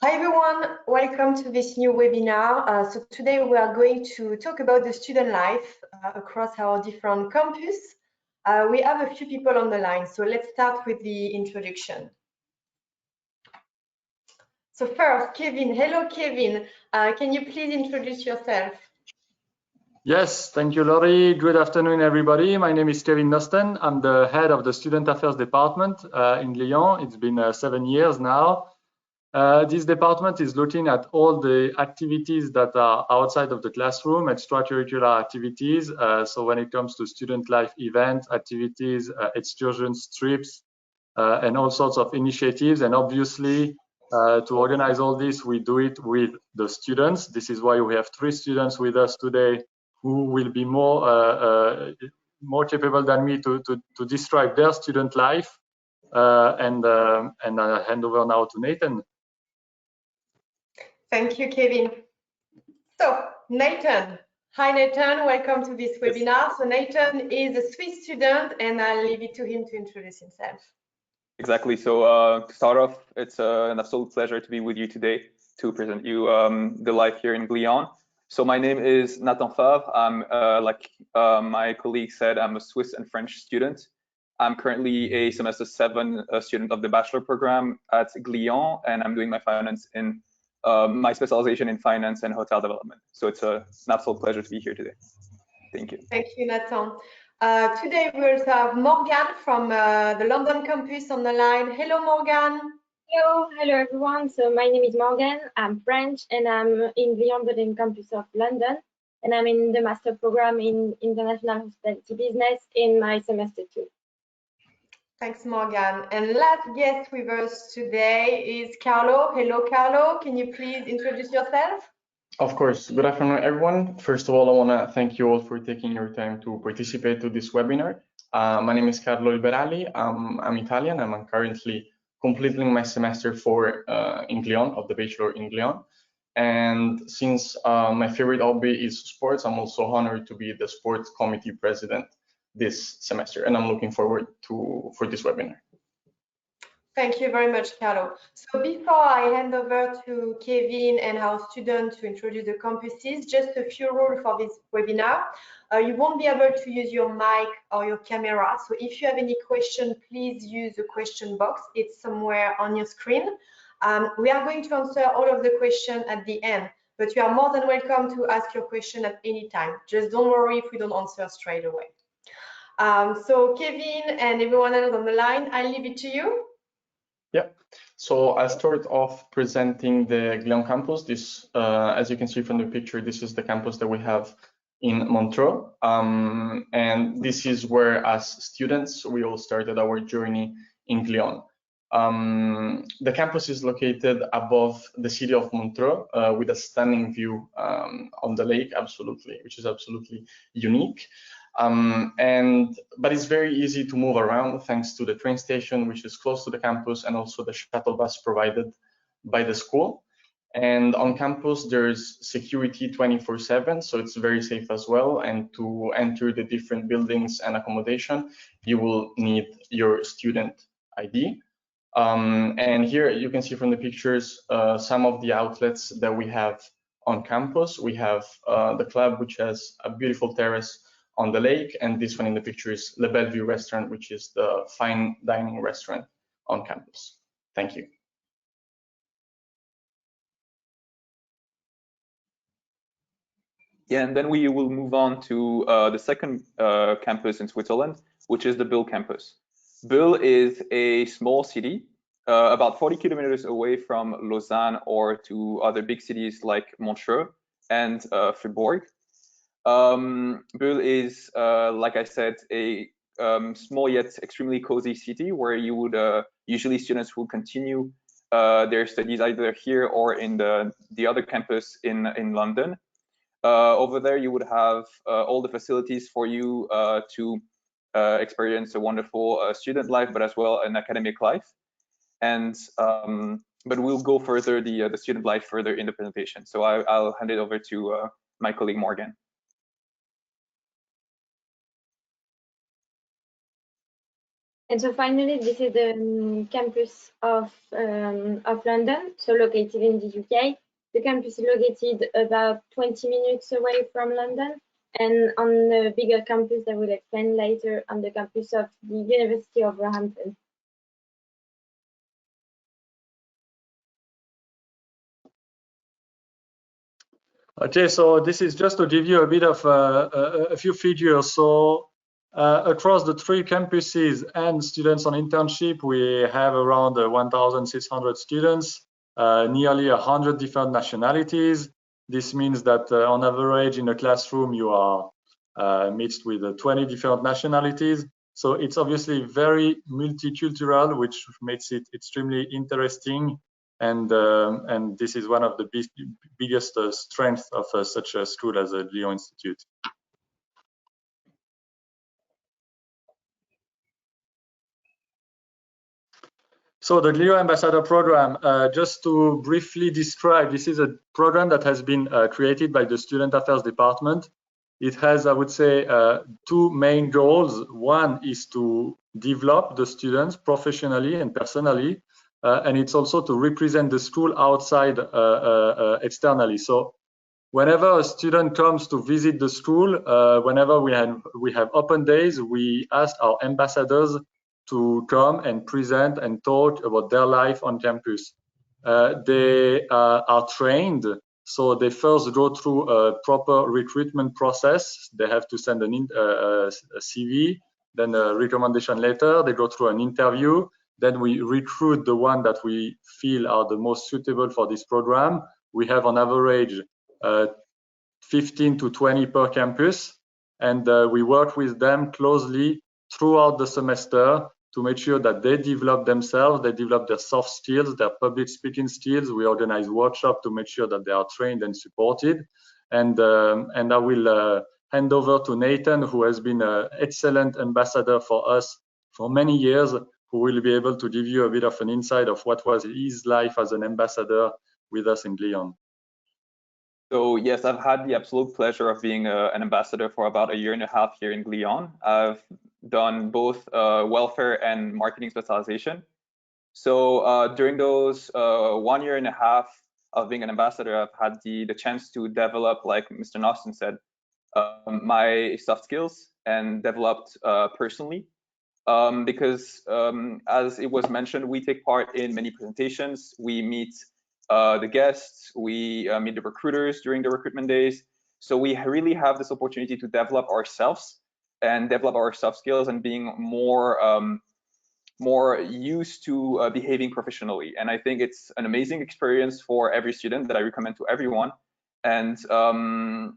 Hi everyone, welcome to this new webinar. So today we are going to talk about the student life across our different campus. We have a few people on the line, so let's start with the introduction. So first, Kevin. Hello, Kevin. Can you please introduce yourself? Yes, thank you, Laurie. Good afternoon, everybody. My name is Kevin Nosten. I'm the head of the Student Affairs Department in Glion. It's been 7 years now. This department is looking at all the activities that are outside of the classroom, extracurricular activities. So when it comes to student life events, activities, excursions, trips, and all sorts of initiatives. And obviously, to organize all this, we do it with the students. This is why we have 3 students with us today who will be more capable than me to describe their student life. And I hand over now to Nathan. Thank you, Kevin. So, Nathan. Hi, Nathan. Welcome to this webinar. So, Nathan is a Swiss student, and I'll leave it to him to introduce himself. Exactly. So, to start off, it's an absolute pleasure to be with you today to present you the life here in Glion. So, my name is Nathan Favre. I'm, like my colleague said, I'm a Swiss and French student. I'm currently a semester 7 student of the bachelor program at Glion, and I'm doing my finance in my specialization in finance and hotel development. So it's an absolute pleasure to be here today. Thank you. Thank you, Nathan. Today we also have Morgan from the London campus on the line. Hello, Morgan. Hello everyone. So my name is Morgan. I'm French and I'm in the London campus of London, and I'm in the master program in international hospitality business in my semester 2. Thanks, Morgan. And last guest with us today is Carlo. Hello, Carlo. Can you please introduce yourself? Of course. Good afternoon, everyone. First of all, I want to thank you all for taking your time to participate to this webinar. My name is Carlo Liberali. I'm Italian. I'm currently completing my semester 4 in Glion, of the bachelor in Glion. And since my favorite hobby is sports, I'm also honored to be the sports committee president this semester, and I'm looking forward for this webinar. Thank you very much, Carlo. So before I hand over to Kevin and our student to introduce the campuses, just a few rules for this webinar. You won't be able to use your mic or your camera. So if you have any question, please use the question box. It's somewhere on your screen. We are going to answer all of the questions at the end, but you are more than welcome to ask your question at any time. Just don't worry if we don't answer straight away. So Kevin and everyone else on the line, I'll leave it to you. Yeah, so I'll start off presenting the Glion campus. This, as you can see from the picture, this is the campus that we have in Montreux. And this is where, as students, we all started our journey in Glion. The campus is located above the city of Montreux with a stunning view on the lake, which is absolutely unique. But it's very easy to move around thanks to the train station, which is close to the campus, and also the shuttle bus provided by the school. And on campus, there's security 24/7, so it's very safe as well. And to enter the different buildings and accommodation, you will need your student ID. And here you can see from the pictures some of the outlets that we have on campus. We have the club, which has a beautiful terrace on the lake, and this one in the picture is Le Bellevue restaurant, which is the fine dining restaurant on campus. Thank you. Yeah, and then we will move on to the second campus in Switzerland, which is the Bulle campus. Bulle is a small city, about 40 kilometers away from Lausanne or to other big cities like Montreux and Fribourg. Bulle is, like I said, a small yet extremely cozy city where you would usually students will continue their studies either here or in the other campus in London. Over there, you would have all the facilities for you to experience a wonderful student life, but as well an academic life. And but we'll go further the student life further in the presentation. So I'll hand it over to my colleague Morgan. And so finally, this is the campus of London, so located in the UK. The campus is located about 20 minutes away from London, and on the bigger campus that we'll explain later, on the campus of the University of Roehampton. Okay, so this is just to give you a bit of a few figures. So across the 3 campuses and students on internship, we have around 1,600 students, nearly 100 different nationalities. This means that on average in a classroom, you are mixed with 20 different nationalities. So it's obviously very multicultural, which makes it extremely interesting. And this is one of the biggest strengths of such a school as a Glion Institute. So the Glion Ambassador Program, just to briefly describe, this is a program that has been created by the Student Affairs Department. It has, I would say, 2 main goals. One is to develop the students professionally and personally, and it's also to represent the school outside externally. So whenever a student comes to visit the school, whenever we have open days, we ask our ambassadors to come and present and talk about their life on campus. They are trained, so they first go through a proper recruitment process. They have to send a CV, then a recommendation letter. They go through an interview. Then we recruit the one that we feel are the most suitable for this program. We have on average 15 to 20 per campus, and we work with them closely throughout the semester to make sure that they develop themselves, they develop their soft skills, their public speaking skills. We organize workshops to make sure that they are trained and supported. And I will hand over to Nathan, who has been an excellent ambassador for us for many years, who will be able to give you a bit of an insight of what was his life as an ambassador with us in Glion. So yes, I've had the absolute pleasure of being an ambassador for about 1.5 years here in Glion. I've done both welfare and marketing specialization. So during those 1.5 years of being an ambassador, I've had the chance to develop, like Mr. Nosten said, my soft skills and developed personally. Because as it was mentioned, we take part in many presentations. We meet the guests, we meet the recruiters during the recruitment days. So we really have this opportunity to develop ourselves and develop our soft skills and being more used to behaving professionally. And I think it's an amazing experience for every student that I recommend to everyone. And so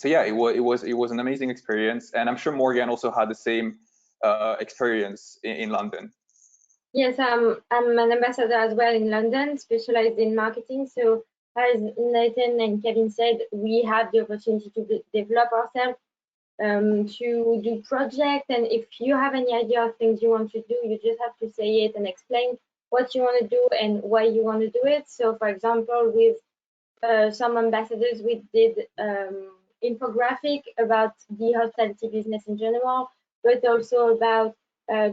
yeah, it was an amazing experience. And I'm sure Morgan also had the same experience in London. Yes, I'm an ambassador as well in London, specialized in marketing. So as Nathan and Kevin said, we have the opportunity to develop ourselves, to do projects. And if you have any idea of things you want to do, you just have to say it and explain what you want to do and why you want to do it. So for example, with some ambassadors, we did infographic about the hospitality business in general, but also about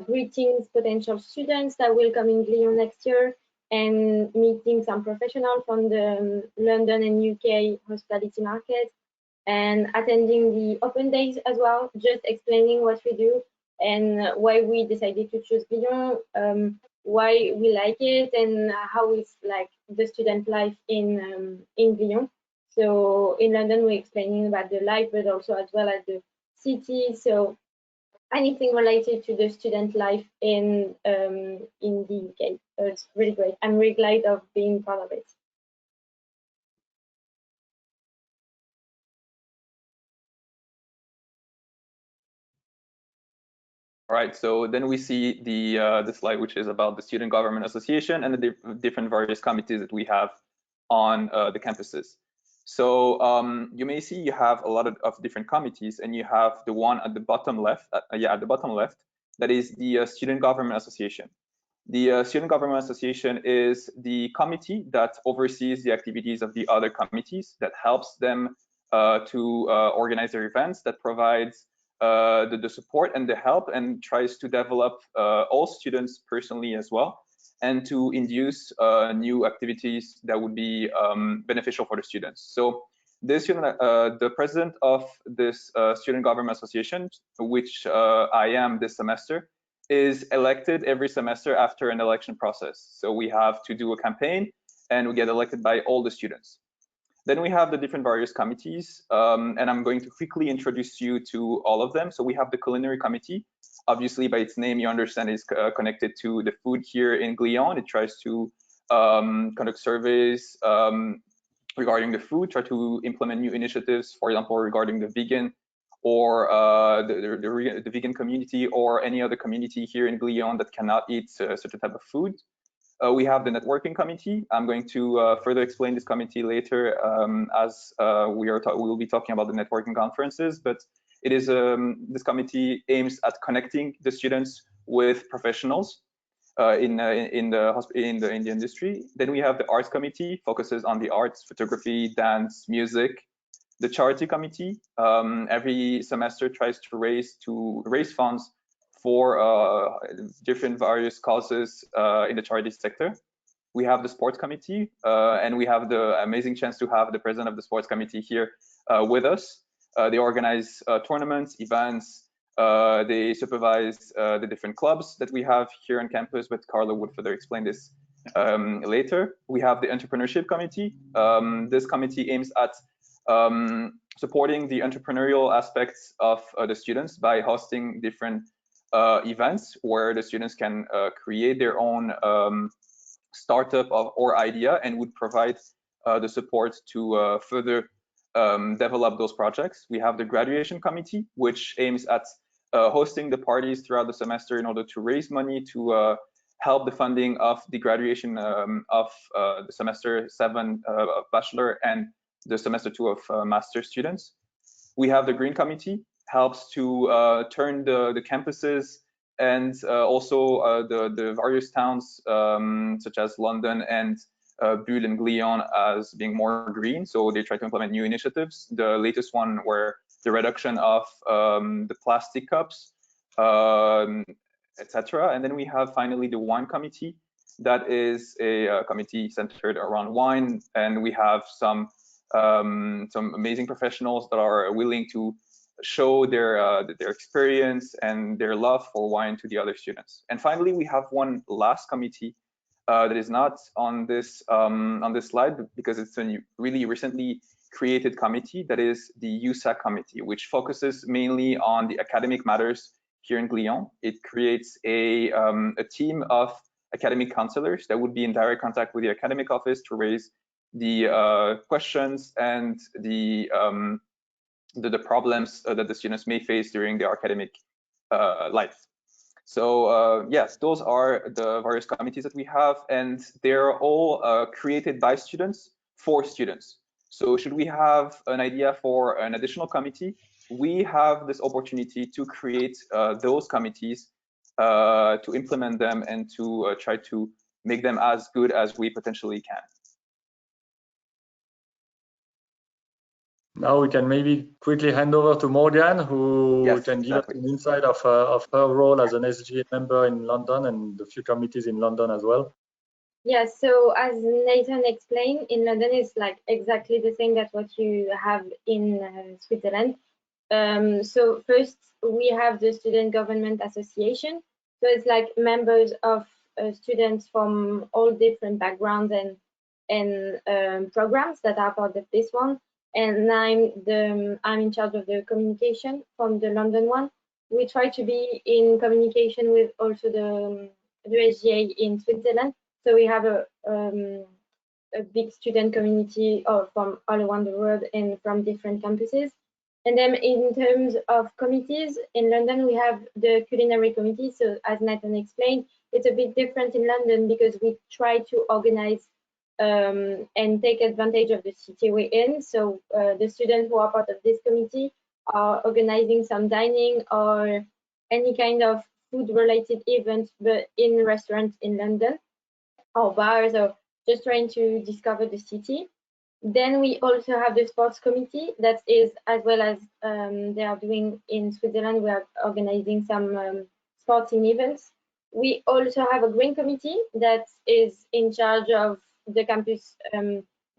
greeting potential students that will come in Glion next year, and meeting some professionals from the London and UK hospitality market, and attending the open days as well, just explaining what we do and why we decided to choose Glion, why we like it, and how it's like the student life in Glion. So in London, we're explaining about the life, but also as well as the city. So anything related to the student life in the UK. So it's really great. I'm really glad of being part of it. All right, so then we see the slide, which is about the Student Government Association and the different various committees that we have on the campuses. So you may see you have a lot of different committees, and you have the one at the bottom left, at the bottom left, that is the Student Government Association. The Student Government Association is the committee that oversees the activities of the other committees, that helps them to organize their events, that provides the support and the help, and tries to develop all students personally as well, and to induce new activities that would be beneficial for the students. So this the president of this student government association, which I am this semester, is elected every semester after an election process. So we have to do a campaign, and we get elected by all the students. Then we have the different various committees, and I'm going to quickly introduce you to all of them. So we have the culinary committee. Obviously, by its name, you understand it's connected to the food here in Glion. It tries to conduct surveys regarding the food, try to implement new initiatives, for example, regarding the vegan or the vegan community, or any other community here in Glion that cannot eat certain type of food. We have the networking committee. I'm going to further explain this committee later as we will be talking about the networking conferences, but it is this committee aims at connecting the students with professionals in the industry. Then we have the arts committee, focuses on the arts, photography, dance, music. The charity committee every semester tries to raise funds for different various causes in the charity sector. We have the sports committee, and we have the amazing chance to have the president of the sports committee here with us. They organize tournaments, events, they supervise the different clubs that we have here on campus, but Carlo would further explain this later. We have the entrepreneurship committee. This committee aims at supporting the entrepreneurial aspects of the students by hosting different events where the students can create their own startup or idea, and would provide the support to further develop those projects. We have the graduation committee, which aims at hosting the parties throughout the semester in order to raise money to help the funding of the graduation of the semester 7 of bachelor and the semester 2 of master students. We have the green committee, helps to turn the campuses and also the various towns such as London and Bulle and Glion as being more green. So they try to implement new initiatives. The latest one were the reduction of the plastic cups, etc. And then we have finally the wine committee. That is a committee centered around wine, and we have some amazing professionals that are willing to show their experience and their love for wine to the other students. And finally, we have one last committee that is not on this slide because it's a really recently created committee, that is the USAC committee, which focuses mainly on the academic matters here in Glion. It creates a team of academic counselors that would be in direct contact with the academic office to raise the questions and the problems that the students may face during their academic life. So yes, those are the various committees that we have, and they're all created by students for students. So should we have an idea for an additional committee, we have this opportunity to create those committees, to implement them, and to try to make them as good as we potentially can. Now we can maybe quickly hand over to Morgan, who can give us an insight of her role as an SGA member in London and the few committees in London as well. Yes, so as Nathan explained, in London it's like exactly the same that what you have in Switzerland. So first we have the Student Government Association. So it's like members of students from all different backgrounds and programs that are part of this one. And I'm in charge of the communication from the London one. We try to be in communication with also the SGA in Switzerland. So we have a big student community from all around the world and from different campuses. And then in terms of committees, in London we have the culinary committee. So as Nathan explained, it's a bit different in London because we try to organize and take advantage of the city we're in. So the students who are part of this committee are organizing some dining or any kind of food-related events, but in restaurants in London or bars, or just trying to discover the city. Then we also have the sports committee that is, as well as they are doing in Switzerland, we are organizing some sporting events. We also have a green committee that is in charge of the campus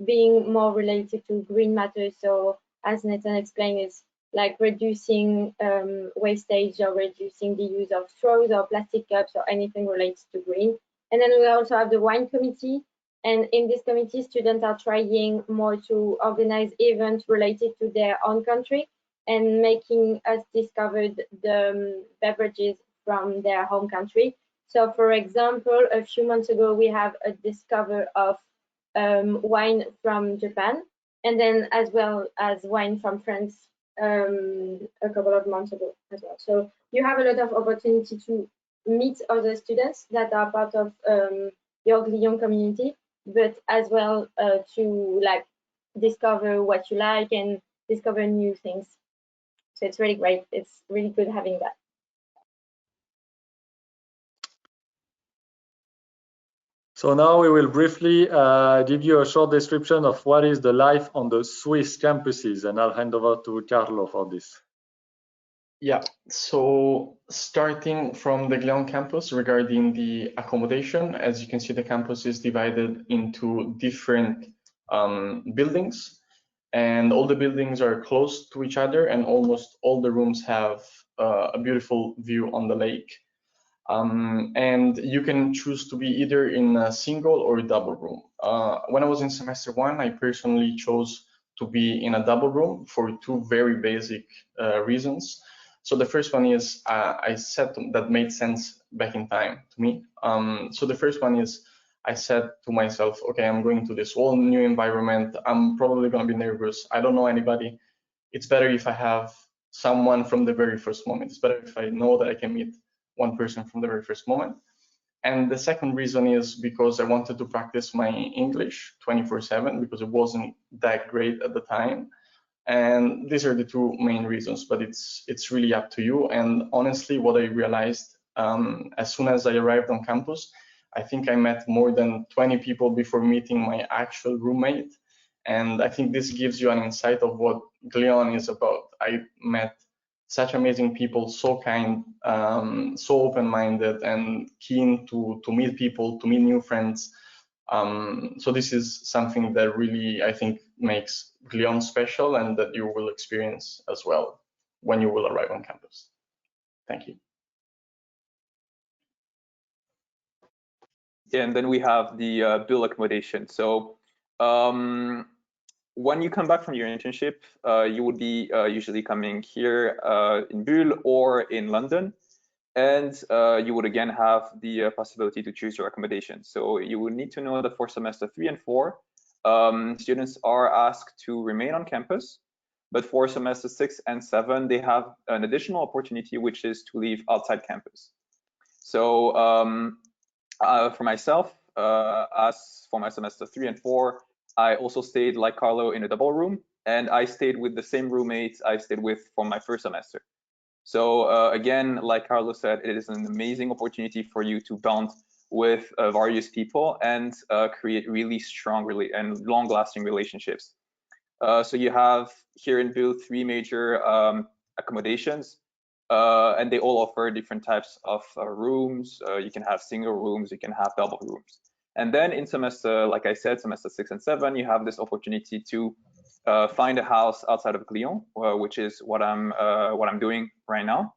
being more related to green matters. So as Nathan explained, it's like reducing wastage or reducing the use of straws or plastic cups or anything related to green. And then we also have the wine committee. And in this committee, students are trying more to organize events related to their own country and making us discover the beverages from their home country. So for example, a few months ago, we have a discover of wine from Japan, and then as well as wine from France a couple of months ago as well. So you have a lot of opportunity to meet other students that are part of your Glion community, but as well to like discover what you like and discover new things. So it's really great. It's really good having that. So now we will briefly give you a short description of what is the life on the Swiss campuses, and I'll hand over to Carlo for this. Yeah, so starting from the Glion campus regarding the accommodation, as you can see, the campus is divided into different buildings, and all the buildings are close to each other, and almost all the rooms have a beautiful view on the lake. And you can choose to be either in a single or a double room. When I was in semester 1, I personally chose to be in a double room for two very basic reasons. So the first one is I said that made sense back in time to me. So the first one is I said to myself, okay, I'm going to this whole new environment. I'm probably going to be nervous. I don't know anybody. It's better if I have someone from the very first moment. It's better if I know that I can meet one person from the very first moment. And the second reason is because I wanted to practice my English 24/7 because it wasn't that great at the time. And these are the two main reasons, but it's really up to you. And honestly, what I realized as soon as I arrived on campus, I think I met more than 20 people before meeting my actual roommate. And I think this gives you an insight of what Glion is about. I met such amazing people, so kind, so open-minded and keen to meet people, to meet new friends. So this is something that really, I think, makes Glion special and that you will experience as well when you will arrive on campus. Thank you. Yeah, and then we have the Bulle accommodation. So when you come back from your internship, you would be usually coming here in Bulle or in London, and you would again have the possibility to choose your accommodation. So you would need to know that for semester 3 and 4, students are asked to remain on campus, but for semester 6 and 7, they have an additional opportunity, which is to leave outside campus. So for myself, as for my semester 3 and 4, I also stayed like Carlo in a double room, and I stayed with the same roommates I stayed with for my first semester. So again, like Carlo said, it is an amazing opportunity for you to bond with various people and create really strong and long-lasting relationships. So you have here in Bulle 3 major accommodations, and they all offer different types of rooms. You can have single rooms, you can have double rooms. And then in semester, like I said, semester 6 and 7, you have this opportunity to find a house outside of Glion, which is what I'm doing right now.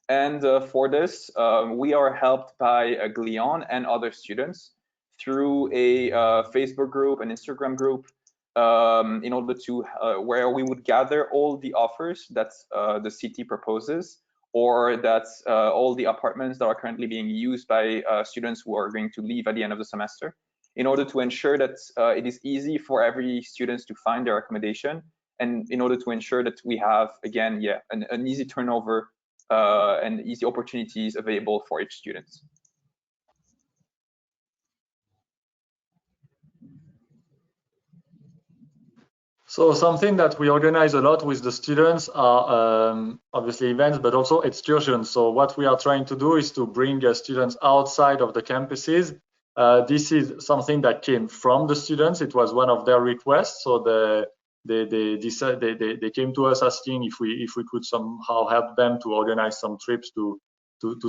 And for this, we are helped by Glion and other students through a Facebook group, an Instagram group, in order to where we would gather all the offers that the city proposes, or that all the apartments that are currently being used by students who are going to leave at the end of the semester, in order to ensure that it is easy for every student to find their accommodation, and in order to ensure that we have, again, an easy turnover and easy opportunities available for each student. So something that we organize a lot with the students are obviously events, but also excursions. So what we are trying to do is to bring students outside of the campuses This is something that came from the students. It was one of their requests. So they came to us asking if we could somehow help them to organize some trips to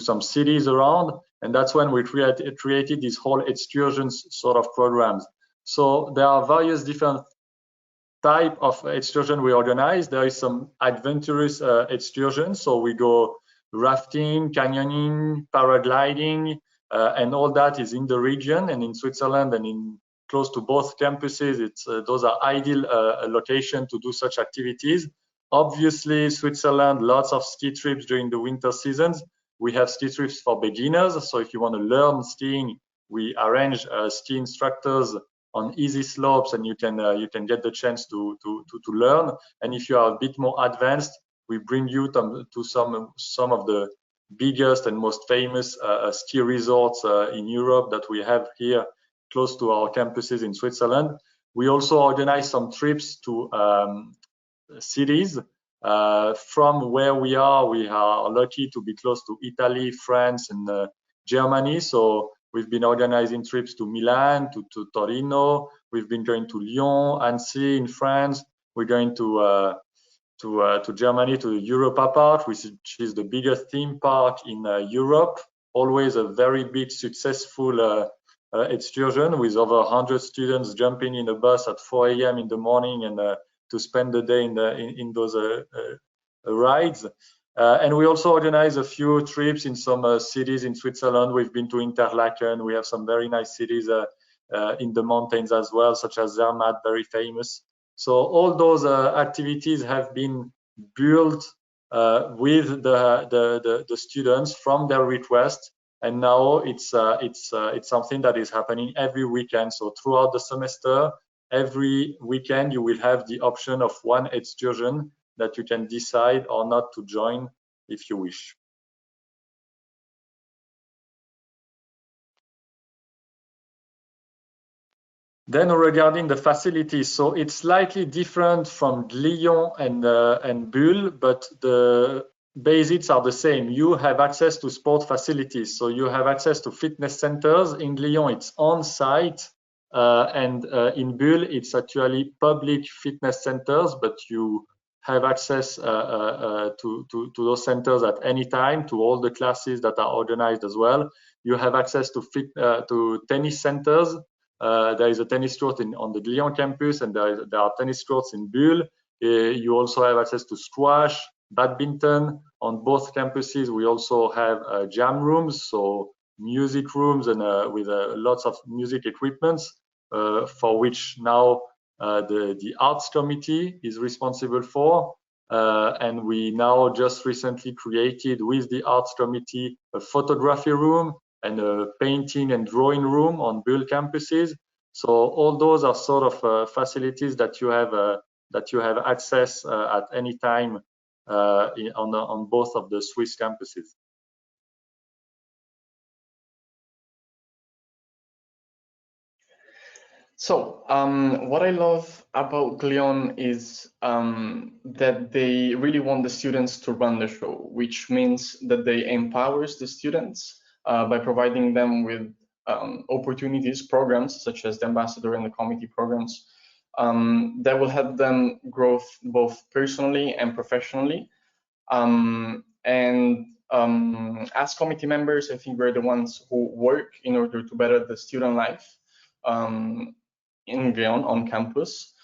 some cities around, and that's when we created this whole excursions sort of programs. So there are various different type of excursion we organize. There is some adventurous excursions, so we go rafting, canyoning, paragliding, and all that is in the region and in Switzerland and in close to both campuses. Those are ideal location to do such activities. Obviously, Switzerland, lots of ski trips during the winter seasons. We have ski trips for beginners. So if you want to learn skiing, we arrange ski instructors on easy slopes, and you can get the chance to learn. And if you are a bit more advanced, we bring you to some of the biggest and most famous ski resorts in Europe that we have here close to our campuses in Switzerland. We also organize some trips to cities. From where we are lucky to be close to Italy, France, and Germany. So we've been organizing trips to Milan, to Torino. We've been going to Lyon, Annecy in France. We're going to Germany, to the Europa Park, which is the biggest theme park in Europe. Always a very big, successful excursion with over 100 students jumping in a bus at 4 a.m. in the morning and to spend the day in those rides. And we also organize a few trips in some cities in Switzerland. We've been to Interlaken. We have some very nice cities in the mountains as well, such as Zermatt, very famous. So all those activities have been built with the students from their request, and now it's something that is happening every weekend. So throughout the semester, every weekend you will have the option of one excursion that you can decide or not to join if you wish. Then regarding the facilities, so it's slightly different from Glion and Bulle, but the basics are the same. You have access to sport facilities, so you have access to fitness centers. In Glion, it's on site, and in Bulle, it's actually public fitness centers, but you have access to those centers at any time, to all the classes that are organized as well. You have access to tennis centers. There is a tennis court on the Glion campus, and there are tennis courts in Bulle. You also have access to squash, badminton. On both campuses, we also have jam rooms, so music rooms, and with lots of music equipments, for which now the arts committee is responsible for. And we now just recently created with the arts committee a photography room and a painting and drawing room on Bulle campuses. So all those are sort of facilities that you have access at any time on both of the Swiss campuses. So what I love about Glion is that they really want the students to run the show, which means that they empowers the students by providing them with opportunities, programs such as the ambassador and the committee programs that will help them grow both personally and professionally. As committee members, I think we're the ones who work in order to better the student life in Glion on campus.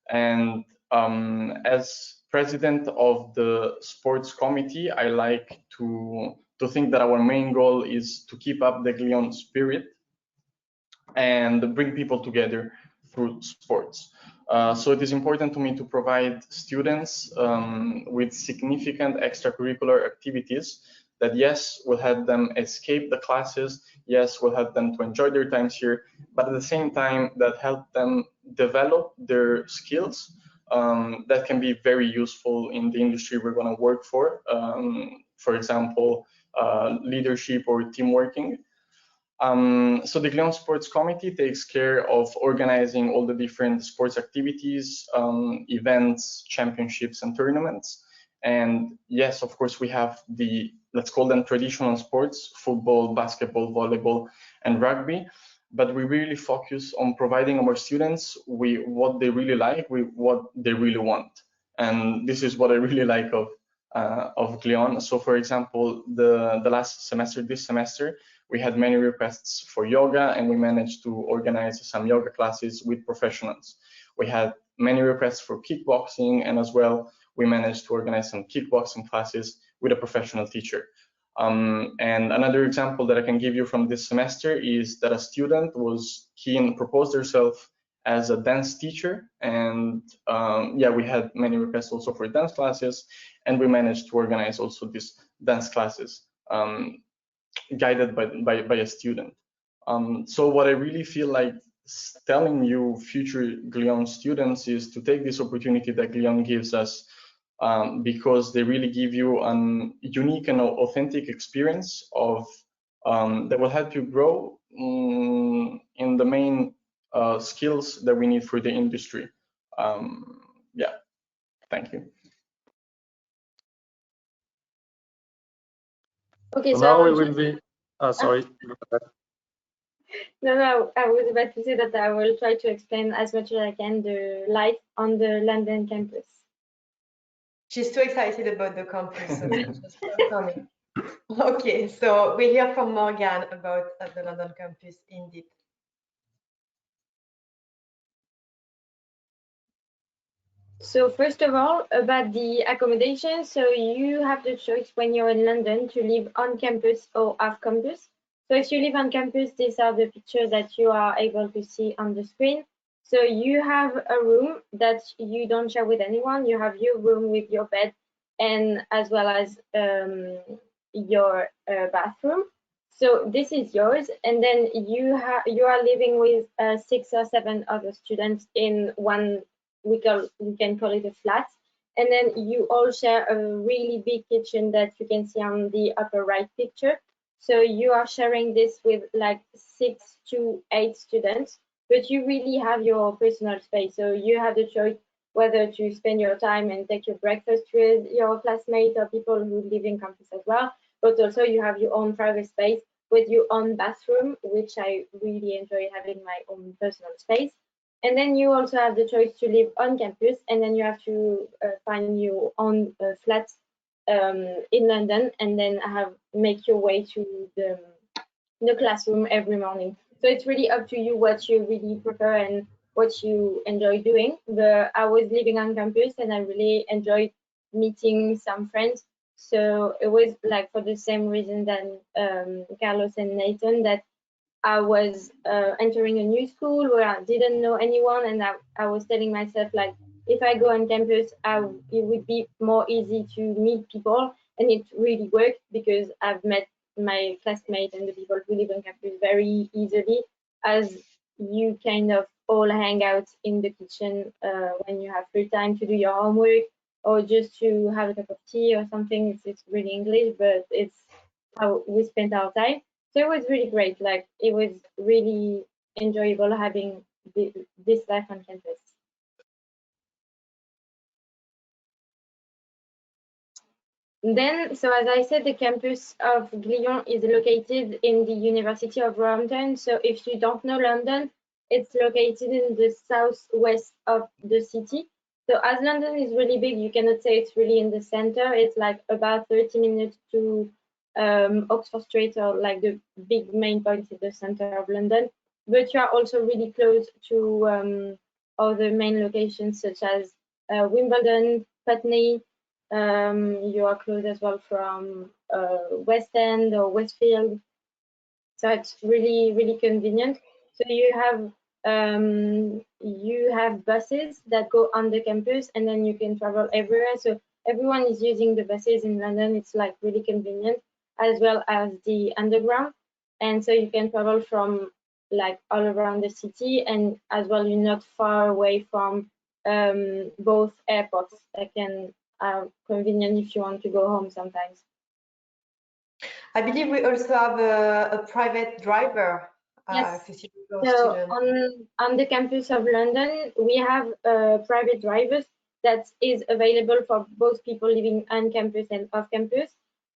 And as president of the sports committee, I like to think that our main goal is to keep up the Glion spirit and bring people together through sports. So it is important to me to provide students with significant extracurricular activities that, yes, will help them escape the classes, yes, will help them to enjoy their times here, but at the same time that help them develop their skills that can be very useful in the industry we're going to work for example, leadership or team working. So the Glion Sports Committee takes care of organizing all the different sports activities, events, championships, and tournaments. And yes, of course, we have let's call them traditional sports, football, basketball, volleyball, and rugby. but we really focus on providing our students with what they really like, with what they really want. And this is what I really like of Glion. So for example, the last semester, this semester, we had many requests for yoga, and we managed to organize some yoga classes with professionals. We had many requests for kickboxing, and as well, we managed to organize some kickboxing classes with a professional teacher. And another example that I can give you from this semester is that a student was keen, proposed herself as a dance teacher, and yeah, we had many requests also for dance classes, and we managed to organize also these dance classes guided by a student. So what I really feel like telling you future Glion students is to take this opportunity that Glion gives us, because they really give you a unique and authentic experience of that will help you grow in the main skills that we need for the industry. Yeah, thank you. Okay, so now we will be. Sorry. No, I was about to say that I will try to explain as much as I can the life on the London campus. She's too excited about the campus, so just coming. Okay, so we hear from Morgan about the London campus indeed. So first of all, about the accommodation, so you have the choice when you're in London to live on campus or off campus. So if you live on campus, these are the pictures that you are able to see on the screen. So you have a room that you don't share with anyone. You have your room with your bed, and as well as your bathroom. So this is yours, and then you are living with 6 or 7 other students in one. We can call it a flat, and then you all share a really big kitchen that you can see on the upper right picture. So you are sharing this with like 6 to 8 students, but you really have your personal space. So you have the choice whether to spend your time and take your breakfast with your classmates or people who live in campus as well. But also you have your own private space with your own bathroom, which I really enjoy having my own personal space. And then you also have the choice to live on campus, and then you have to find your own flat in London, and then make your way to the classroom every morning. So it's really up to you what you really prefer and what you enjoy doing. But I was living on campus, and I really enjoyed meeting some friends. So it was like for the same reason that Carlos and Nathan, that I was entering a new school where I didn't know anyone, and I was telling myself, like, if I go on campus, it would be more easy to meet people, and it really worked because I've met my classmates and the people who live on campus very easily, as you kind of all hang out in the kitchen when you have free time to do your homework or just to have a cup of tea or something. It's really English, but it's how we spent our time. So it was really great. Like, it was really enjoyable having this life on campus. Then, so as I said, the campus of Glion is located in the University of Roehampton. So if you don't know London, it's located in the southwest of the city. So as London is really big, you cannot say it's really in the center. It's like about 30 minutes to Oxford Street, or like the big main point in the center of London. But you are also really close to other main locations such as Wimbledon, Putney. You are close as well from West End or Westfield. So it's really convenient. So you have buses that go on the campus, and then you can travel everywhere. So everyone is using the buses in London. It's like really convenient, as well as the underground. And so you can travel from like all around the city, and as well you're not far away from both airports that are convenient if you want to go home sometimes. I believe we also have a private driver. Yes. So on the campus of London, we have private drivers that is available for both people living on campus and off campus.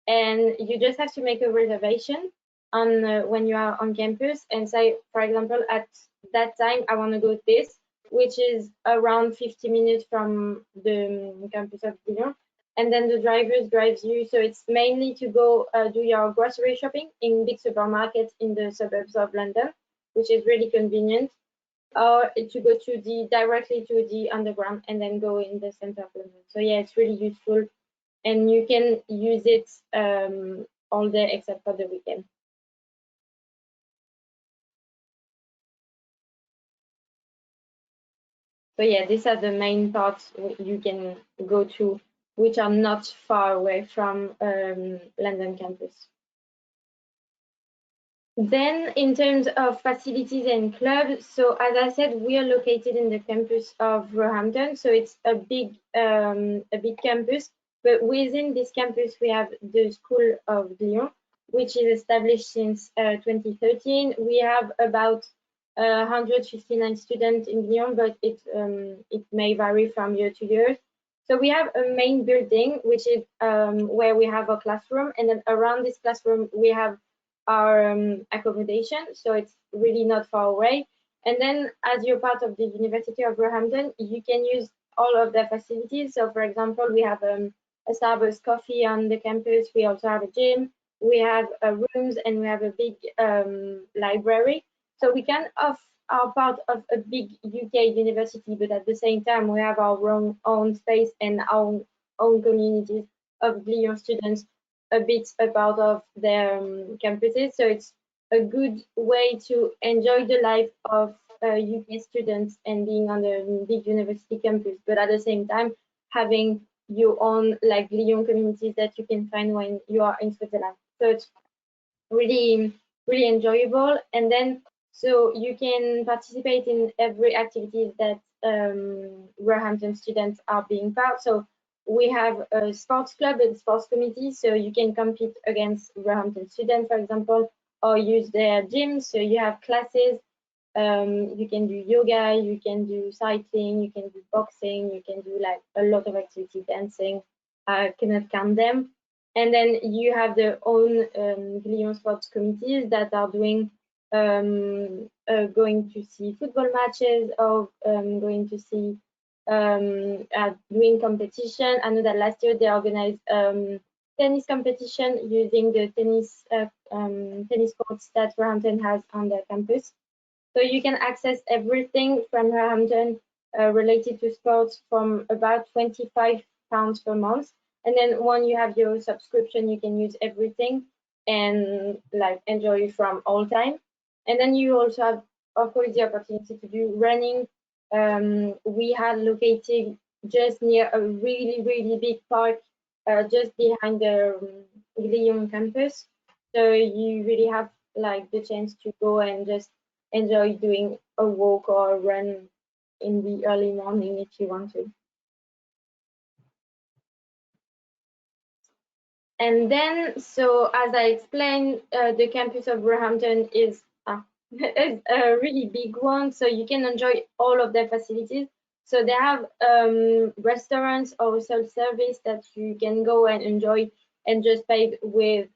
And you just have to make a reservation on when you are on campus and say, for example, at that time I want to go to this, which is around 50 minutes from the campus of Glion, and then the driver drives you. So it's mainly to go do your grocery shopping in big supermarkets in the suburbs of London, which is really convenient, or to go to directly to the underground and then go in the center of London. So yeah, it's really useful, and you can use it all day except for the weekend. So yeah, these are the main parts you can go to, which are not far away from London campus. Then in terms of facilities and clubs, so as I said, we are located in the campus of Roehampton, so it's a big campus, but within this campus we have the School of Glion, which is established since 2013. We have about 159 students in Glion, but it may vary from year to year. So we have a main building, which is where we have a classroom, and then around this classroom we have our accommodation, so it's really not far away. And then as you're part of the University of Roehampton, you can use all of their facilities. So for example, we have a Starbucks coffee on the campus, we also have a gym, we have rooms, and we have a big library. So we can are part of a big UK university, but at the same time we have our own space and our own communities of Glion students a bit about of their campuses. So it's a good way to enjoy the life of UK students and being on the big university campus, but at the same time having your own like Glion communities that you can find when you are in Switzerland. So it's really enjoyable. And then so you can participate in every activity that Roehampton students are being part. So we have a sports club and sports committee, so you can compete against Roehampton students, for example, or use their gyms. So you have classes, you can do yoga, you can do cycling, you can do boxing, you can do like a lot of activity, dancing, I cannot count them. And then you have their own Glion sports committees that are doing going to see football matches or going to see doing competition. I know that last year they organized tennis competition using the tennis courts that Roehampton has on their campus. So you can access everything from Roehampton related to sports from about £25 per month. And then when you have your subscription, you can use everything and like enjoy from all time. And then you also have, of course, the opportunity to do running. We had located just near a really big park just behind the Glion campus. So you really have like the chance to go and just enjoy doing a walk or a run in the early morning if you want to. And then, so as I explained, the campus of Roehampton is a really big one, so you can enjoy all of their facilities. So they have restaurants or self-service that you can go and enjoy and just pay with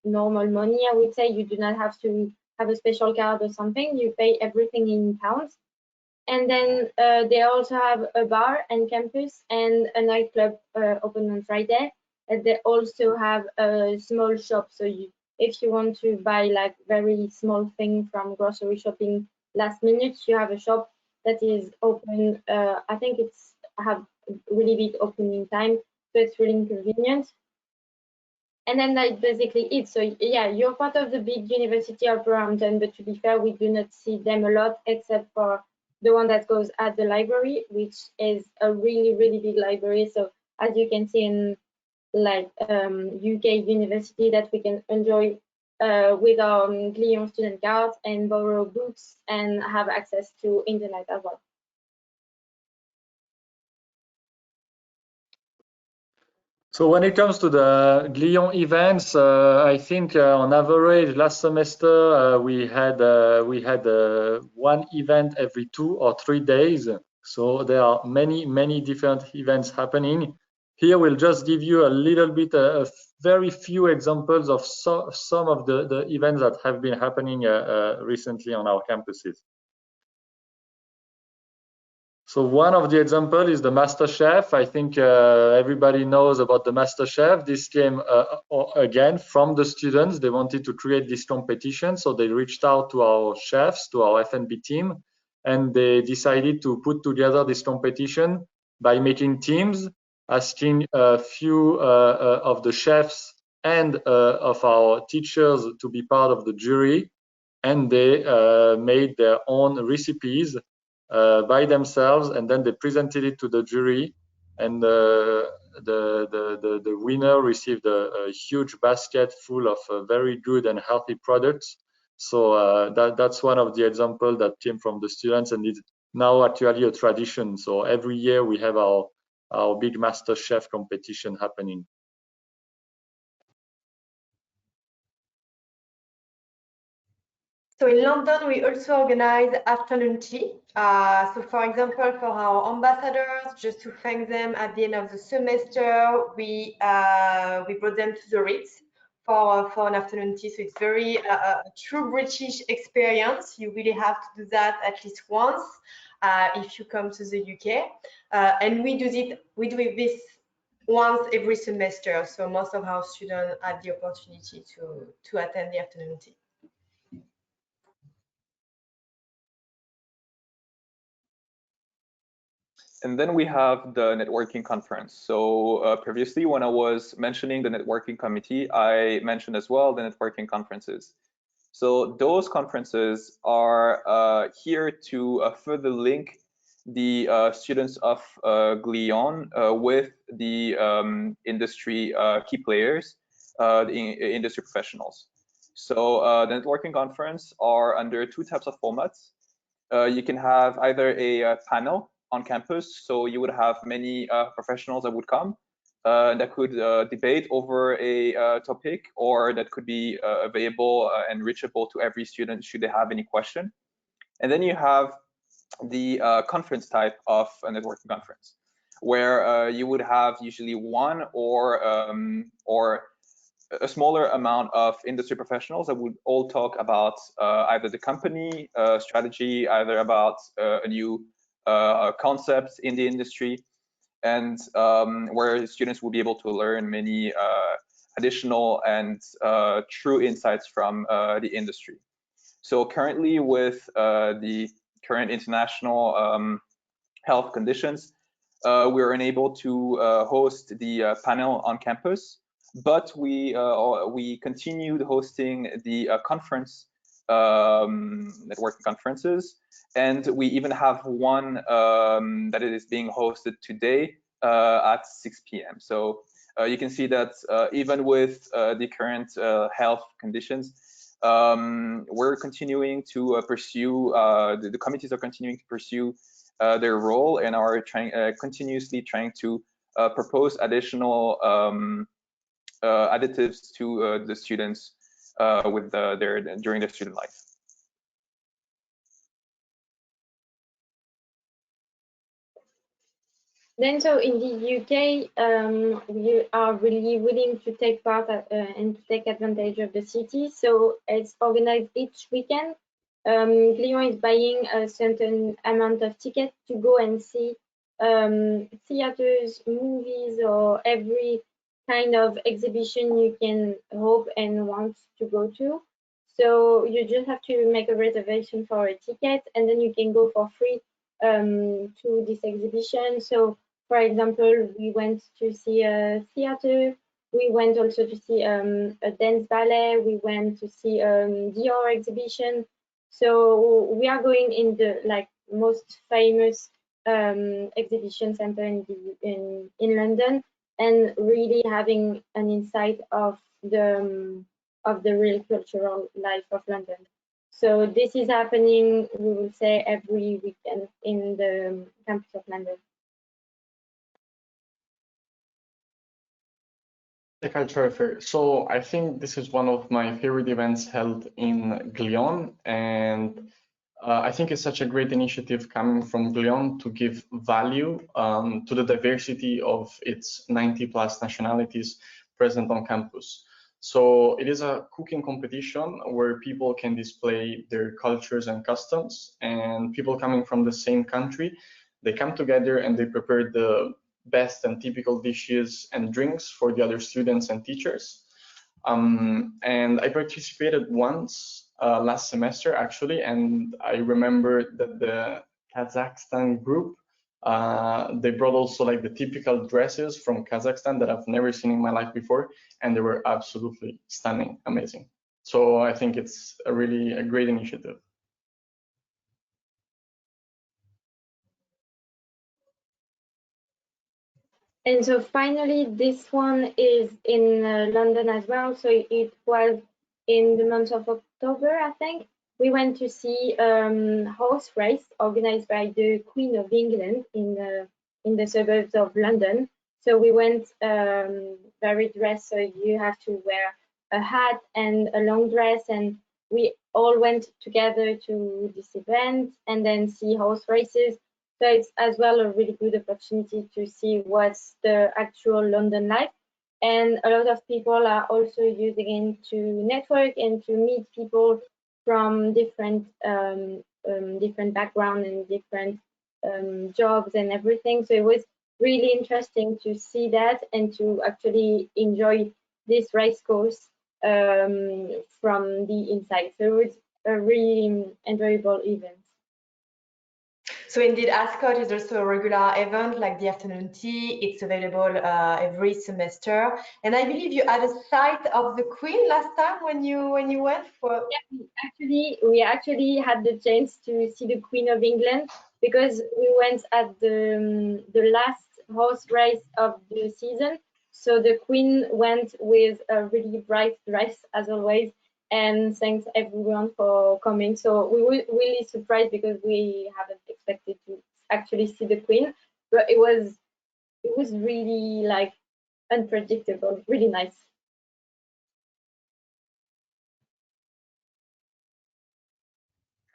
normal money, I would say. You do not have to have a special card or something. You pay everything in pounds. And then they also have a bar and campus and a nightclub open on Friday. And they also have a small shop. So if you want to buy like very small thing from grocery shopping last minute, you have a shop that is open. I think it's have really big opening time, so it's really convenient. And then that's basically it. So yeah, you're part of the big University of Roehampton, but to be fair, we do not see them a lot except for the one that goes at the library, which is a really big library. So as you can see in like UK university that we can enjoy with our Glion student cards and borrow books and have access to internet as well. So when it comes to the Glion events, I think on average last semester we had one event every 2 or 3 days. So there are many different events happening. Here we'll just give you a little bit, a very few examples of some of the events that have been happening recently on our campuses. So one of the examples is the MasterChef. I think everybody knows about the MasterChef. This came again from the students. They wanted to create this competition, so they reached out to our chefs, to our F&B team, and they decided to put together this competition by making teams, asking a few of the chefs and of our teachers to be part of the jury, and they made their own recipes by themselves, and then they presented it to the jury, and the winner received a huge basket full of very good and healthy products. So that's one of the examples that came from the students, and it's now actually a tradition. So every year we have our big MasterChef competition happening. So in London, we also organize afternoon tea. So for example, for our ambassadors, just to thank them at the end of the semester, we brought them to the Ritz for an afternoon tea. So it's very a true British experience. You really have to do that at least once if you come to the UK. And we do this once every semester. So most of our students have the opportunity to attend the afternoon tea. And then we have the networking conference. So previously, when I was mentioning the networking committee, I mentioned as well the networking conferences. So those conferences are here to further link the students of Glion with the industry key players, the industry professionals. So the networking conference are under two types of formats. You can have either a panel on campus, so you would have many professionals that would come that could debate over a topic, or that could be available and reachable to every student should they have any question. And then you have the conference type of a networking conference, where you would have usually one or a smaller amount of industry professionals that would all talk about either the company strategy, either about a new concepts in the industry, and where students will be able to learn many additional and true insights from the industry. So currently, with the current international health conditions, we are unable to host the panel on campus, but we continued hosting the conference networking conferences, and we even have one that is being hosted today at 6 p.m. So you can see that even with the current health conditions, we're continuing to pursue, the committees are continuing to pursue their role, and are continuously trying to propose additional additives to the students with during their student life. Then, so in the UK, we are really willing to take part and to take advantage of the city. So it's organized each weekend. Glion is buying a certain amount of tickets to go and see theaters, movies, or every kind of exhibition you can hope and want to go to. So you just have to make a reservation for a ticket, and then you can go for free to this exhibition. So, for example, we went to see a theater. We went also to see a dance ballet. We went to see Dior exhibition. So we are going in the most famous exhibition center in London, and really having an insight of the real cultural life of London. So this is happening, we will say, every weekend in the campus of London. The cultural fair. So I think this is one of my favorite events held in Glion, and I think it's such a great initiative coming from Glion to give value to the diversity of its 90+ nationalities present on campus. So it is a cooking competition where people can display their cultures and customs, and people coming from the same country, they come together and they prepare the best and typical dishes and drinks for the other students and teachers. And I participated once last semester actually, and I remember that the Kazakhstan group, they brought also like the typical dresses from Kazakhstan that I've never seen in my life before, and they were absolutely stunning, amazing. So I think it's really a great initiative. And so finally, this one is in London as well. So it was in the month of October, I think. We went to see horse race organized by the Queen of England in the suburbs of London. So we went very dressed. So you have to wear a hat and a long dress, and we all went together to this event and then see horse races. So it's as well a really good opportunity to see what's the actual London life. And a lot of people are also using it to network and to meet people from different different background and different jobs and everything. So it was really interesting to see that and to actually enjoy this race course from the inside. So it was a really enjoyable event. So indeed, Ascot is also a regular event like the afternoon tea. It's available every semester. And I believe you had a sight of the Queen last time when you went for. Yeah, we actually had the chance to see the Queen of England because we went at the last horse race of the season. So the Queen went with a really bright dress as always, and thanks everyone for coming. So we were really surprised because we haven't expected to actually see the Queen, but it was really like unpredictable, really nice.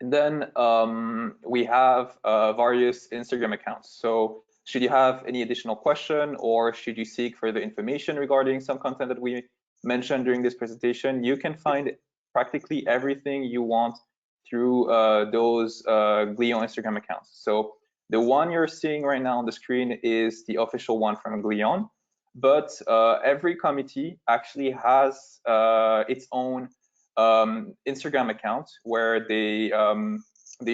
And then we have various Instagram accounts. So should you have any additional question or should you seek further information regarding some content that we mentioned during this presentation, you can find practically everything you want through those Glion Instagram accounts. So the one you're seeing right now on the screen is the official one from Glion, but every committee actually has its own Instagram account where they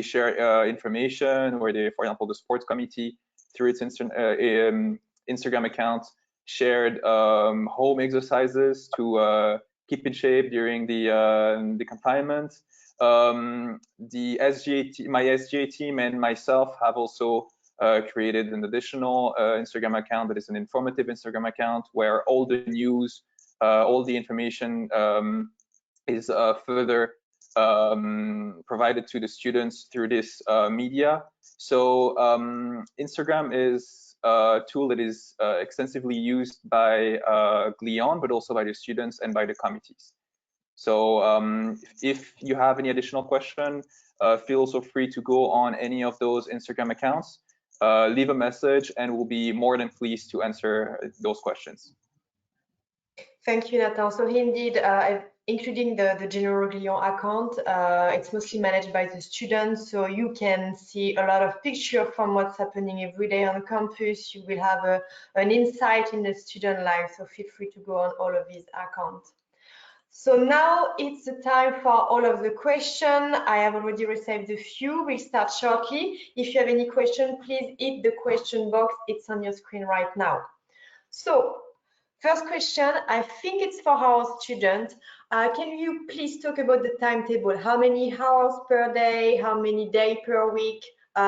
share information, where they, for example, the sports committee through its Instagram account shared home exercises to keep in shape during the confinement. The SGA my SGA team and myself have also created an additional Instagram account that is an informative Instagram account where all the news, all the information is further provided to the students through this media. So Instagram is a tool that is extensively used by Glion, but also by the students and by the committees. So if you have any additional question, feel also free to go on any of those Instagram accounts, leave a message, and we'll be more than pleased to answer those questions. Thank you, Nathan. So indeed, including the general Glion account, it's mostly managed by the students, so you can see a lot of pictures from what's happening every day on campus. You will have an insight in the student life, so feel free to go on all of these accounts. So now it's the time for all of the questions. I have already received a few. We'll start shortly. If you have any question, please hit the question box. It's on your screen right now. So first question, I think it's for our student. Can you please talk about the timetable? How many hours per day? How many days per week?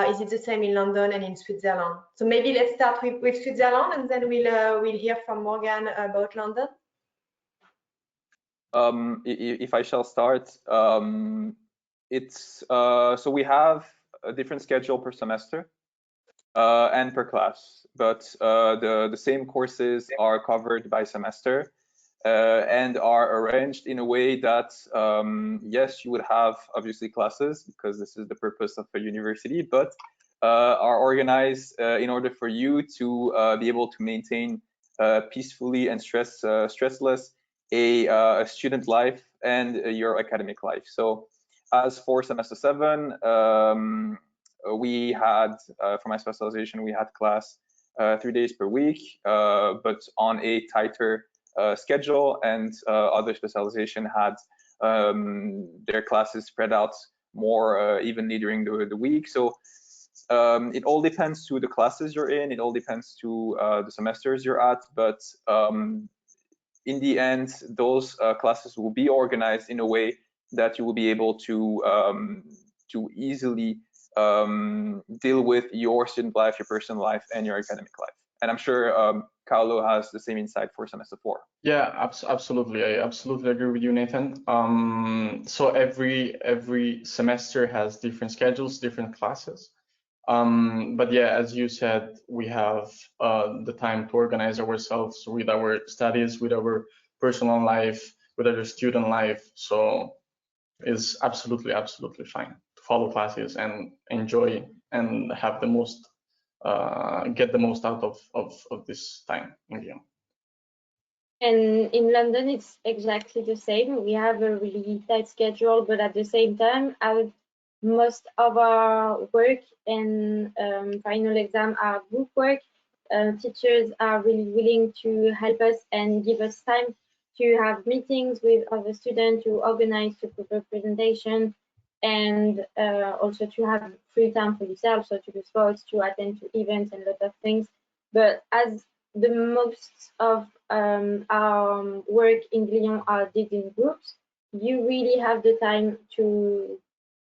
Is it the same in London and in Switzerland? So maybe let's start with Switzerland, and then we'll hear from Morgan about London. If I shall start, it's so we have a different schedule per semester and per class, but the same courses are covered by semester. and are arranged in a way that, yes, you would have obviously classes because this is the purpose of a university, but are organized in order for you to be able to maintain peacefully and stressless a student life and your academic life. So as for semester 7, we had, for my specialization, we had class 3 days per week, but on a tighter schedule, and other specialization had their classes spread out more evenly during the week. So it all depends to the classes you're in, it all depends to the semesters you're at, but in the end, those classes will be organized in a way that you will be able to easily deal with your student life, your personal life, and your academic life. And I'm sure Carlo has the same insight for semester 4. Yeah, absolutely. I absolutely agree with you, Nathan. So every semester has different schedules, different classes. But yeah, as you said, we have the time to organize ourselves with our studies, with our personal life, with our student life. So it's absolutely fine to follow classes and enjoy and have the most, get the most out of this time in Lyon. And in London, it's exactly the same. We have a really tight schedule, but at the same time, most of our work and final exam are group work. Teachers are really willing to help us and give us time to have meetings with other students, to organize, to prepare presentation, and also to have free time for yourself, so to do sports, to attend to events and a lot of things. But as the most of our work in Glion are did in groups, you really have the time to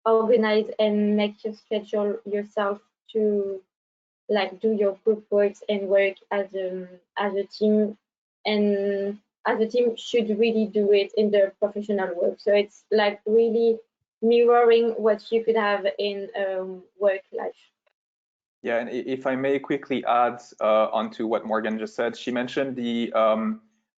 organize and make your schedule yourself to like do your group works and work as a team, and as a team should really do it in their professional work. So it's like really mirroring what you could have in work life. Yeah, and if I may quickly add onto what Morgan just said, she mentioned the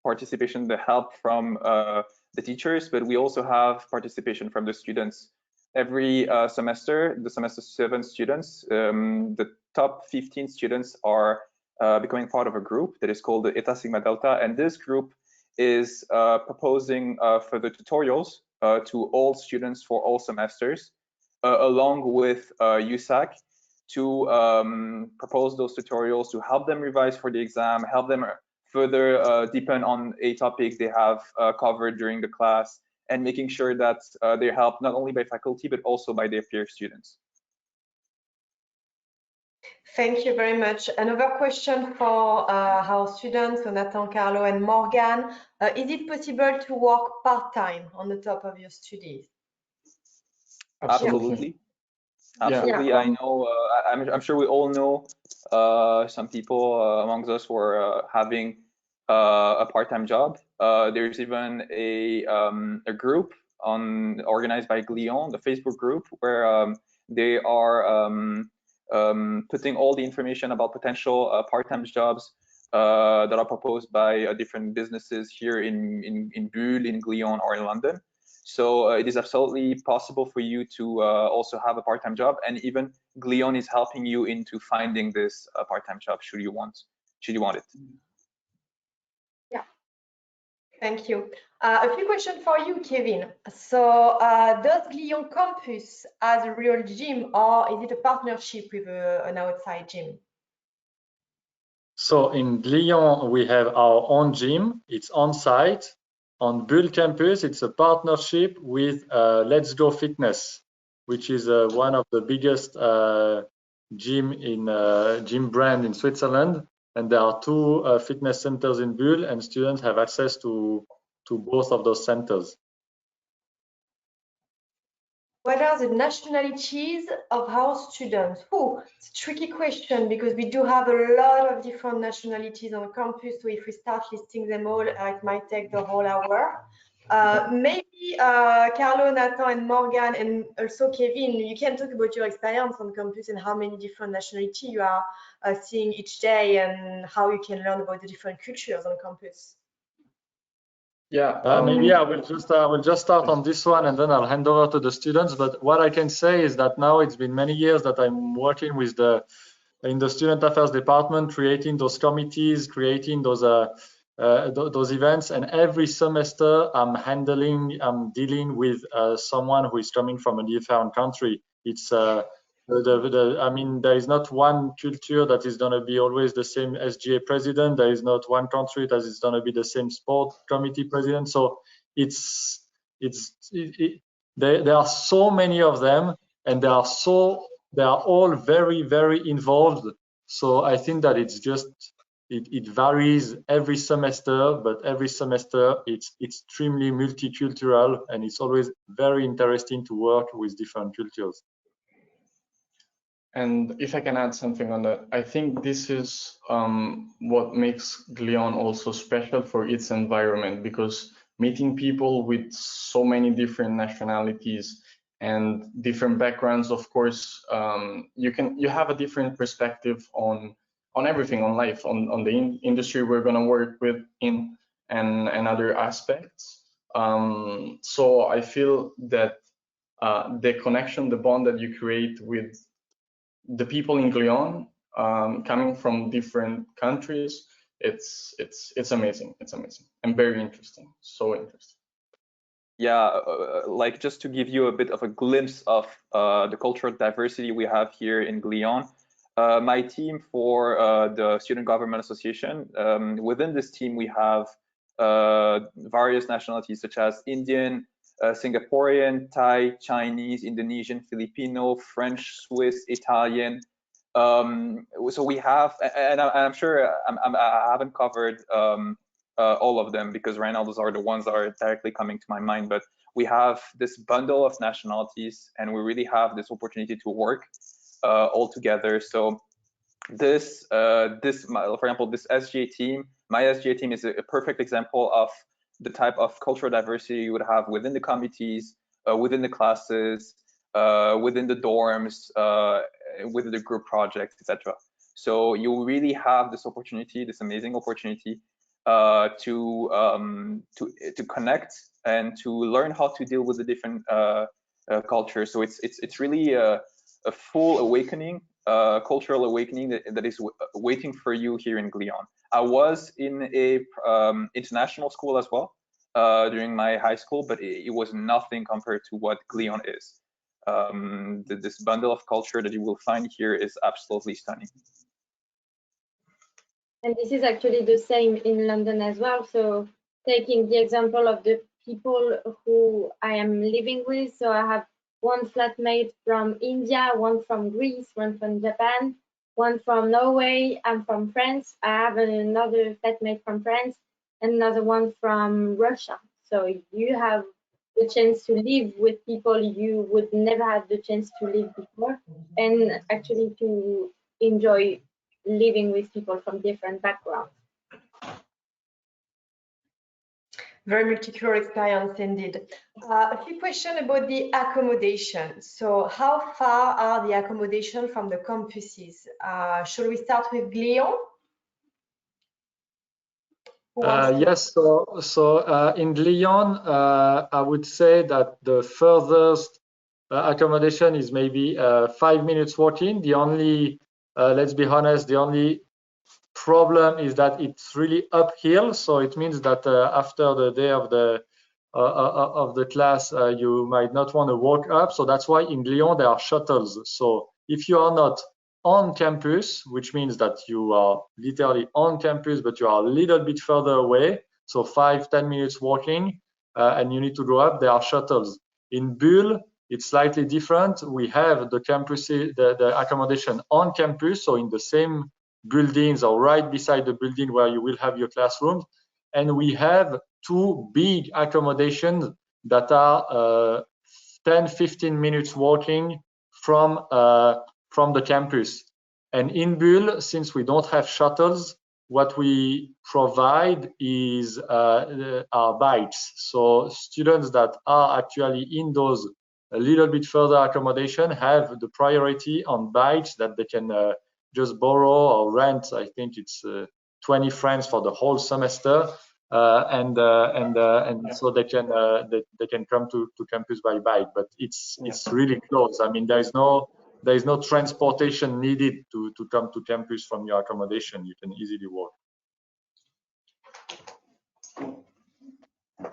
participation, the help from the teachers, but we also have participation from the students. Every semester, the semester 7 students, the top 15 students are becoming part of a group that is called the Eta Sigma Delta, and this group is proposing further tutorials to all students for all semesters, along with USAC, to propose those tutorials to help them revise for the exam, help them further deepen on a topic they have covered during the class, and making sure that they're helped not only by faculty, but also by their peer students. Thank you very much. Another question for our students, so Nathan, Carlo, and Morgan. Is it possible to work part-time on the top of your studies? Absolutely. Absolutely. Yeah. I know, I'm sure we all know some people amongst us who are having a part-time job. There's even a group organized by Glion, the Facebook group, where they are putting all the information about potential part-time jobs that are proposed by different businesses here in Bulle, in Glion, or in London. So it is absolutely possible for you to also have a part-time job, and even Glion is helping you into finding this part-time job should you want it. Yeah. Thank you. A few questions for you, Kevin. So does Glion campus has a real gym, or is it a partnership with an outside gym? So in Glion, we have our own gym. It's on site. On Bulle campus, it's a partnership with Let's Go Fitness, which is one of the biggest gym brand in Switzerland. And there are 2 fitness centers in Bulle, and students have access to both of those centers. What are the nationalities of our students? Oh, it's a tricky question because we do have a lot of different nationalities on campus. So if we start listing them all, it might take the whole hour. Maybe Carlo, Nathan, and Morgan, and also Kevin, you can talk about your experience on campus and how many different nationalities you are seeing each day and how you can learn about the different cultures on campus. Yeah. Maybe I will just start on this one, and then I'll hand over to the students. But what I can say is that now it's been many years that I'm working with in the student affairs department, creating those committees, creating those events, and every semester I'm dealing with someone who is coming from a different country. It's I mean, there is not one culture that is going to be always the same SGA president. There is not one country that is going to be the same sport committee president. So there are so many of them, and they are all very, very involved. So I think that it's just it varies every semester, but every semester it's extremely multicultural, and it's always very interesting to work with different cultures. And if I can add something on that, I think this is what makes Glion also special for its environment, because meeting people with so many different nationalities and different backgrounds, of course, you have a different perspective on everything, on life, on the industry we're going to work with and other aspects. So I feel that the connection, the bond that you create with the people in Glion, coming from different countries, it's amazing. It's amazing and very interesting. So interesting. Yeah, like just to give you a bit of a glimpse of the cultural diversity we have here in Glion. My team for the Student Government Association, within this team we have various nationalities such as Indian, Singaporean, Thai, Chinese, Indonesian, Filipino, French, Swiss, Italian. So we have, and I'm sure I haven't covered all of them, because right now those are the ones that are directly coming to my mind, but we have this bundle of nationalities, and we really have this opportunity to work all together. So this, for example, this SGA team, my SGA team is a perfect example of the type of cultural diversity you would have within the committees, within the classes, within the dorms, within the group projects, etc. So you really have this opportunity, this amazing opportunity, to connect and to learn how to deal with the different cultures. So it's really a full awakening, cultural awakening that is waiting for you here in Glion. I was in a international school as well during my high school, but it was nothing compared to what Glion is. This bundle of culture that you will find here is absolutely stunning. And this is actually the same in London as well. So taking the example of the people who I am living with, so I have one flatmate from India, one from Greece, one from Japan, one from Norway, I'm from France. I have another flatmate from France and another one from Russia. So you have the chance to live with people you would never have the chance to live before, and actually to enjoy living with people from different backgrounds. Very multicultural experience indeed. A few questions about the accommodation. So how far are the accommodation from the campuses? Should we start with Glion? Yes, so in Glion, I would say that the furthest accommodation is maybe 5 minutes walking. The only, let's be honest, the only problem is that it's really uphill. So it means that after the day of the class, you might not want to walk up. So that's why in Glion there are shuttles. So if you are not on campus, which means that you are literally on campus, but you are a little bit further away, so 5-10 minutes walking, and you need to go up, there are shuttles. In Bulle, it's slightly different. We have the campus, the accommodation on campus, so in the same buildings or right beside the building where you will have your classrooms. And we have 2 big accommodations that are 10-15 minutes walking from the campus. And in Bulle, since we don't have shuttles, what we provide is our bikes. So students that are actually in those a little bit further accommodation have the priority on bikes that they can just borrow or rent. I think it's 20 francs for the whole semester. and so they can come to campus by bike. But it's really close. I mean, there is no transportation needed to come to campus from your accommodation. You can easily walk.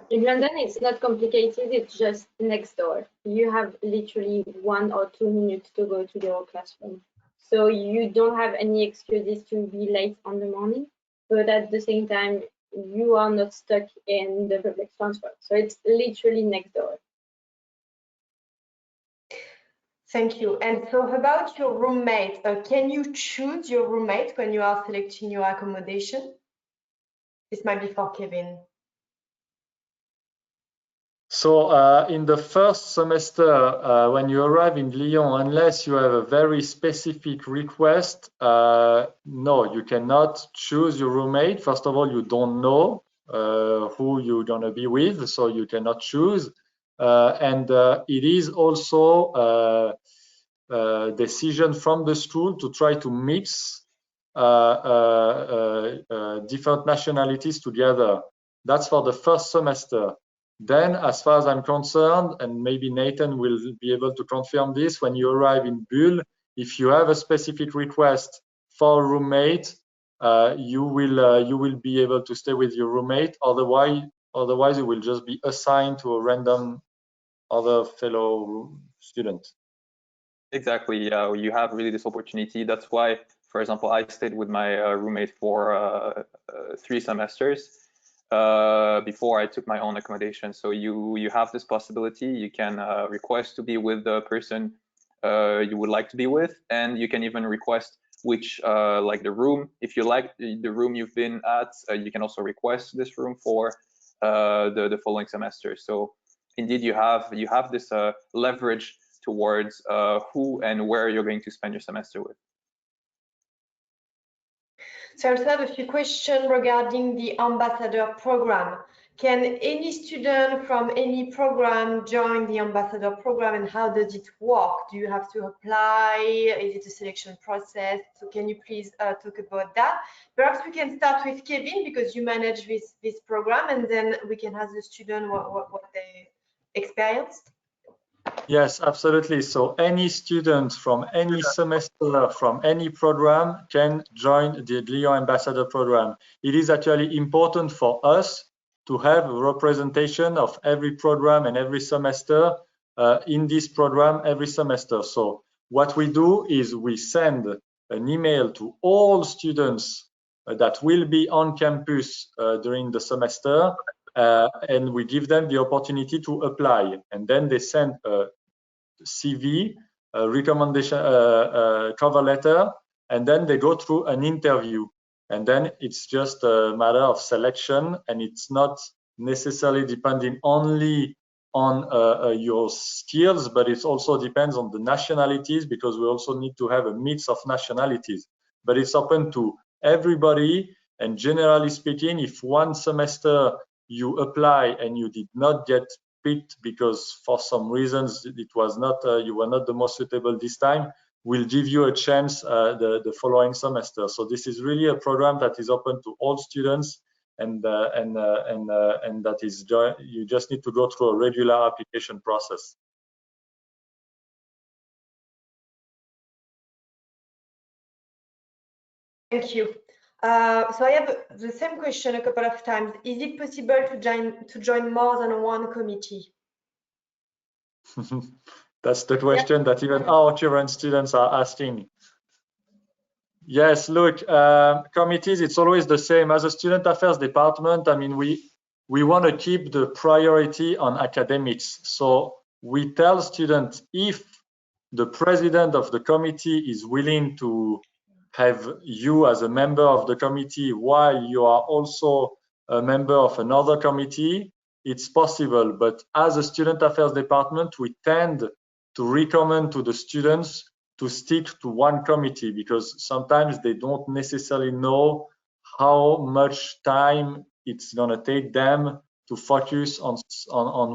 In London, it's not complicated. It's just next door. You have literally 1 or 2 minutes to go to your classroom. So you don't have any excuses to be late on the morning, but at the same time, you are not stuck in the public transport. So it's literally next door. Thank you. And so about your roommate, can you choose your roommate when you are selecting your accommodation? This might be for Kevin. So in the first semester, when you arrive in Glion, unless you have a very specific request, no, you cannot choose your roommate. First of all, you don't know who you're going to be with, so you cannot choose. And it is also a decision from the school to try to mix different nationalities together. That's for the first semester. Then, as far as I'm concerned, and maybe Nathan will be able to confirm this, when you arrive in Bulle, if you have a specific request for a roommate, you will be able to stay with your roommate. Otherwise, you will just be assigned to a random other fellow student. Exactly. You have really this opportunity. That's why, for example, I stayed with my roommate for 3 semesters. Before I took my own accommodation. So you have this possibility. You can request to be with the person you would like to be with, and you can even request which like the room. If you like the room you've been at, you can also request this room for the following semester. So indeed, you have this leverage towards who and where you're going to spend your semester with. So I also have a few questions regarding the ambassador program. Can any student from any program join the ambassador program, and how does it work? Do you have to apply? Is it a selection process? So can you please talk about that? Perhaps we can start with Kevin, because you manage this program, and then we can ask the student what they experienced. Yes, absolutely. So any student from any semester, from any program can join the Glion Ambassador program. It is actually important for us to have a representation of every program and every semester in this program every semester. So what we do is we send an email to all students that will be on campus during the semester, and we give them the opportunity to apply. And then they send a CV, a recommendation, cover letter, and then they go through an interview. And then it's just a matter of selection, and it's not necessarily depending only on your skills, but it also depends on the nationalities, because we also need to have a mix of nationalities. But it's open to everybody, and generally speaking, if one semester you apply and you did not get picked because for some reasons it was not you were not the most suitable this time, we'll give you a chance the following semester. So this is really a program that is open to all students, and that is you just need to go through a regular application process. Thank you. So I have the same question a couple of times. Is it possible to join more than one committee? That's the question that even our current students are asking. Yes, look, committees, it's always the same. As a student affairs department, I mean, we want to keep the priority on academics. So we tell students, if the president of the committee is willing to have you as a member of the committee while you are also a member of another committee, it's possible. But as a student affairs department, we tend to recommend to the students to stick to one committee, because sometimes they don't necessarily know how much time it's going to take them to focus on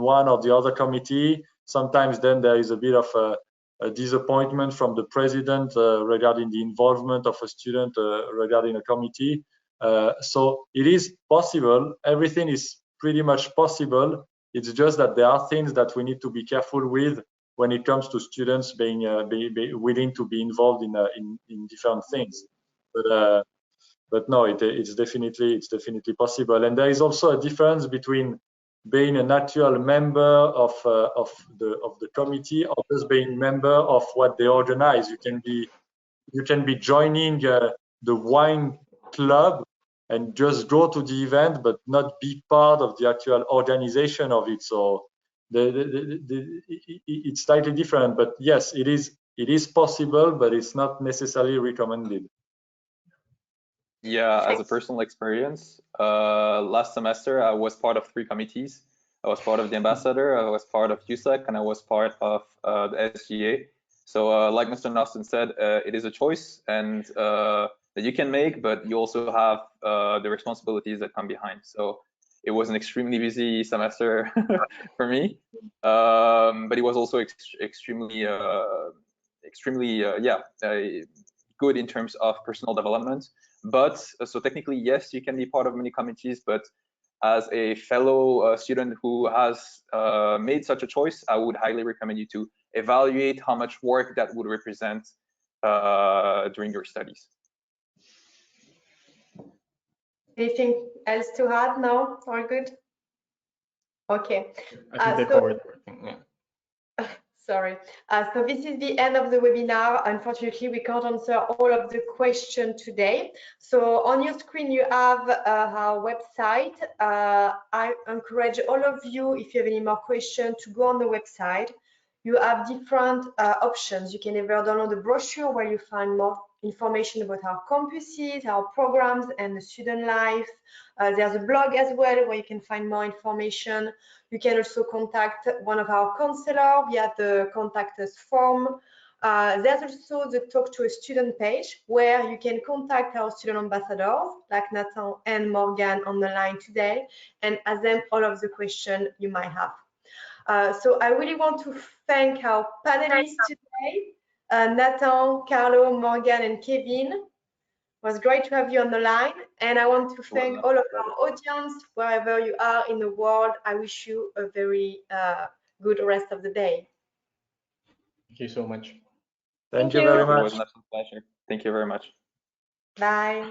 one or the other committee. Sometimes then there is a bit of a disappointment from the president regarding the involvement of a student regarding a committee. So it is possible. Everything is pretty much possible. It's just that there are things that we need to be careful with when it comes to students being willing to be involved in different things. But no, it's definitely possible. And there is also a difference between being an actual member of the committee or just being member of what they organize. You can be joining the wine club and just go to the event, but not be part of the actual organization of it. So it's slightly different. But yes, it is possible, but it's not necessarily recommended. Yeah, as a personal experience, last semester I was part of 3 committees. I was part of the ambassador, I was part of USEC, and I was part of the SGA. So like Mr. Nosten said, it is a choice and that you can make, but you also have the responsibilities that come behind. So it was an extremely busy semester for me, but it was also extremely good in terms of personal development. But so technically, yes, you can be part of many committees, but as a fellow student who has made such a choice, I would highly recommend you to evaluate how much work that would represent during your studies. Anything else to add? No? All good? Okay. I think they covered everything, yeah. Sorry. So this is the end of the webinar. Unfortunately, we can't answer all of the questions today. So on your screen, you have our website. I encourage all of you, if you have any more questions, to go on the website. You have different options. You can either download the brochure where you find more information about our campuses, our programs, and the student life. There's a blog as well where you can find more information. You can also contact one of our counselors via the contact us form. There's also the talk to a student page where you can contact our student ambassadors like Nathan and Morgan on the line today and ask them all of the questions you might have. So I really want to thank our panelists today, Nathan, Carlo, Morgan, and Kevin. It was great to have you on the line. And I want to thank all of our audience, wherever you are in the world. I wish you a very good rest of the day. Thank you so much. Thank you very much. It was an absolute pleasure. Thank you very much. Bye.